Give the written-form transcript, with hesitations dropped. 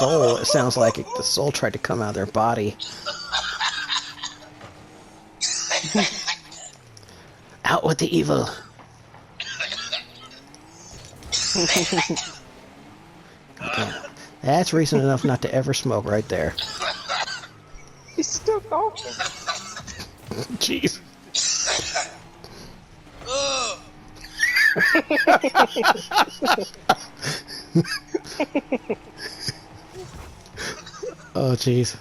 soul. It sounds like the soul tried to come out of their body. Out with the evil. Yeah. That's reason enough not to ever smoke right there. He's still talking. Jeez. Oh, jeez.